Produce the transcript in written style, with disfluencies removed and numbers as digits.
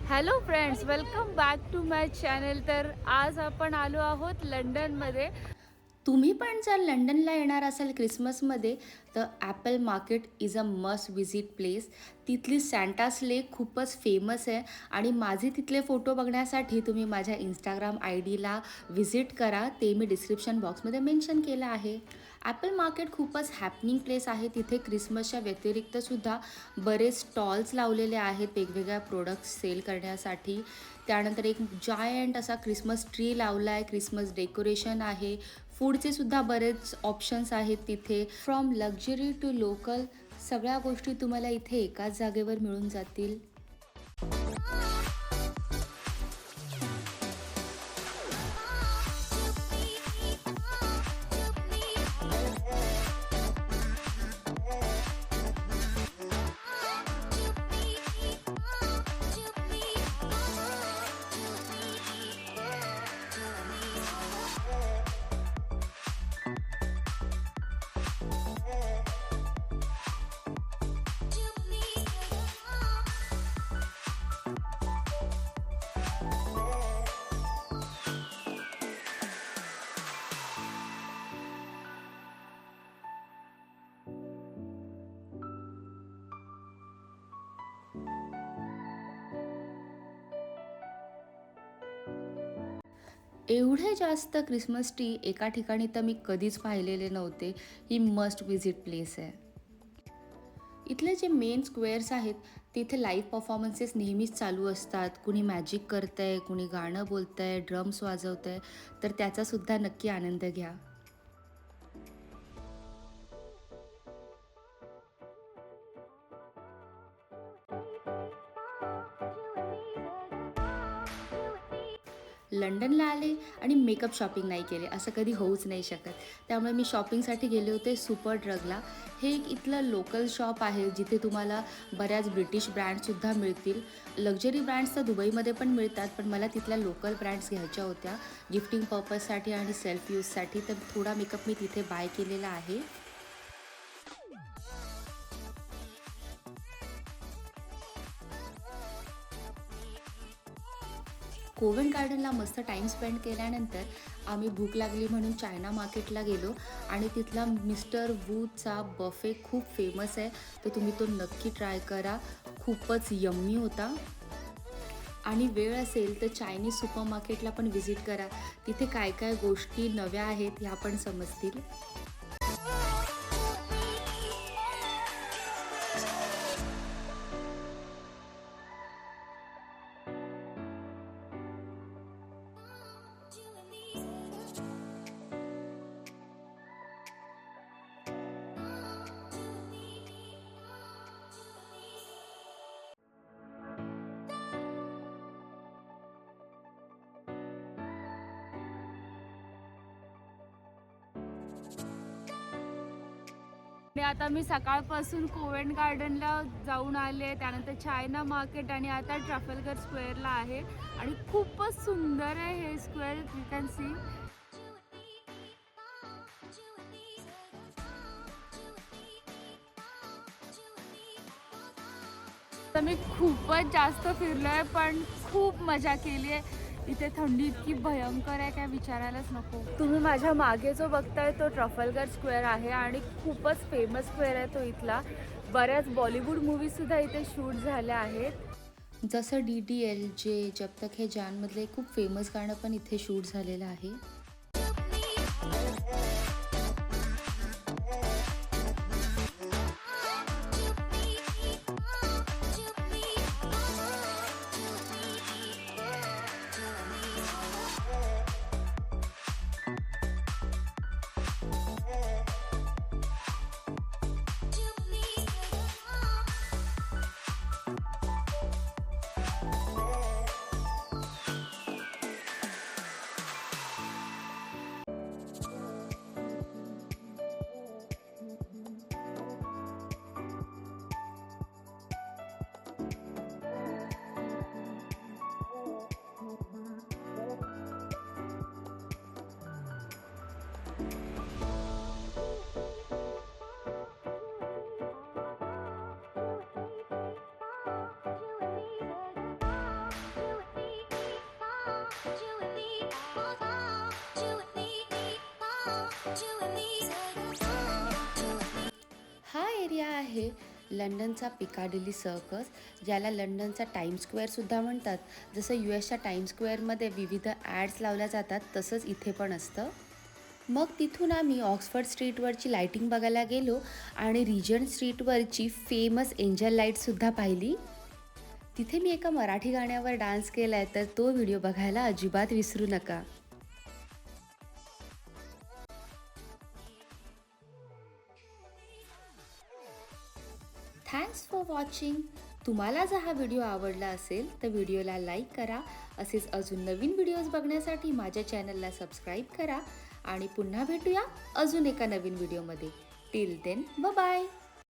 Hello friends, welcome back to my channel. तर आज आपण आलो आहोत लंडनमध्ये. तुम्ही पण जर लंडनला येणार असाल क्रिसमसमध्ये तर Apple market is a must visit place. तिथली सँटास लेक खूपच फेमस आहे आणि माझे तिथले फोटो बघण्यासाठी तुम्ही माझ्या इंस्टाग्राम आय डीला व्हिजिट करा. ते मी डिस्क्रिप्शन बॉक्समध्ये मेन्शन केलं आहे. ॲपल मार्केट खूपच हॅपनिंग प्लेस आहे. तिथे क्रिसमसच्या व्यतिरिक्तसुद्धा बरेच स्टॉल्स लावलेले आहेत वेगवेगळ्या प्रोडक्ट्स सेल करण्यासाठी. त्यानंतर एक जायंट असा क्रिसमस ट्री लावला आहे, क्रिसमस डेकोरेशन आहे, फूडचे सुद्धा बरेच ऑप्शन्स आहेत तिथे. फ्रॉम लक्झरी टू लोकल सगळ्या गोष्टी तुम्हाला इथे एकाच जागेवर मिळून जातील. एवढे जास्त क्रिसमस ट्री एका ठिकाणी तर मी कधीच पाहिलेले नव्हते. ही मस्ट विजिट प्लेस आहे. इथले जे मेन स्क्वेअर्स आहेत तिथे लाईव्ह परफॉर्मन्सेस नेहमीच चालू असतात. कुणी मॅजिक करतंय, कुणी गाणं बोलतंय, ड्रम्स वाजवतंय, तर त्याचासुद्धा नक्की आनंद घ्या. लंडनला आले आणि मेकअप शॉपिंग नाही केले असं कधी होऊच नाही शकत. त्यामुळे मी शॉपिंगसाठी गेले होते सुपर ड्रगला. हे एक इथलं लोकल शॉप आहे जिथे तुम्हाला बऱ्याच ब्रिटिश ब्रँड्ससुद्धा मिळतील. लक्झरी ब्रँड्स तर दुबईमध्ये पण मिळतात, पण मला तिथल्या लोकल ब्रँड्स घ्यायच्या होत्या गिफ्टिंग पर्पजसाठी आणि सेल्फ यूजसाठी. तर थोडा मेकअप मी तिथे बाय केलेला आहे. कोव्हेंट गार्डनला मस्त टाईम स्पेंड केल्यानंतर आम्ही भूक लागली म्हणून चायना मार्केटला गेलो आणि तिथला मिस्टर वूचा बफे खूप फेमस आहे, तर तुम्ही तो नक्की ट्राय करा. खूपच यम्मी होता. आणि वेळ असेल तर चायनीज सुपर मार्केटला पण व्हिजिट करा. तिथे काय काय गोष्टी नव्या आहेत ह्या पण समजतील. आणि आता मी सकाळपासून कोव्हेंट गार्डनला जाऊन आले, त्यानंतर चायना मार्केट आणि आता ट्रफलगर स्क्वेअरला आहे. आणि खूपच सुंदर आहे हे स्क्वेअर, यू कॅन सी. तर मी खूपच जास्त फिरलो आहे, पण खूप मजा केली आहे. इथे थंडी इतकी भयंकर आहे काय विचारायलाच नको. तुम्ही माझ्या मागे जो बघताय तो ट्रफलगर स्क्वेअर आहे आणि खूपच फेमस स्क्वेअर आहे तो इथला. बऱ्याच बॉलिवूड मूवीजसुद्धा इथे शूट झाल्या आहेत. जसं DDLJ जब तक है जानमधलं खूप फेमस गाणं पण इथे शूट झालेलं आहे. हा एरिया आहे लंडनचा पिकाडिली सर्कस, ज्याला लंडनचा टाइम स्क्वेअरसुद्धा म्हणतात. जसं US च्या टाइम स्क्वेअरमध्ये विविध ॲड्स लावल्या जातात तसंच इथे पण असतं. मग तिथून आम्ही ऑक्सफर्ड स्ट्रीटवरची लाईटिंग बघायला गेलो आणि रिजंट स्ट्रीटवरची फेमस एंजल लाईटसुद्धा पाहिली. तिथे मी एका मराठी गाण्यावर डान्स केला आहे, तर तो व्हिडिओ बघायला अजिबात विसरू नका. Thanks for watching. तुम्हाला जर हा व्हिडिओ आवडला असेल तर व्हिडिओला लाईक करा. असेच अजून नवीन व्हिडिओज बघण्यासाठी माझ्या चॅनलला सबस्क्राईब करा आणि पुन्हा भेटूया अजून एका नवीन व्हिडिओमध्ये. Till then bye.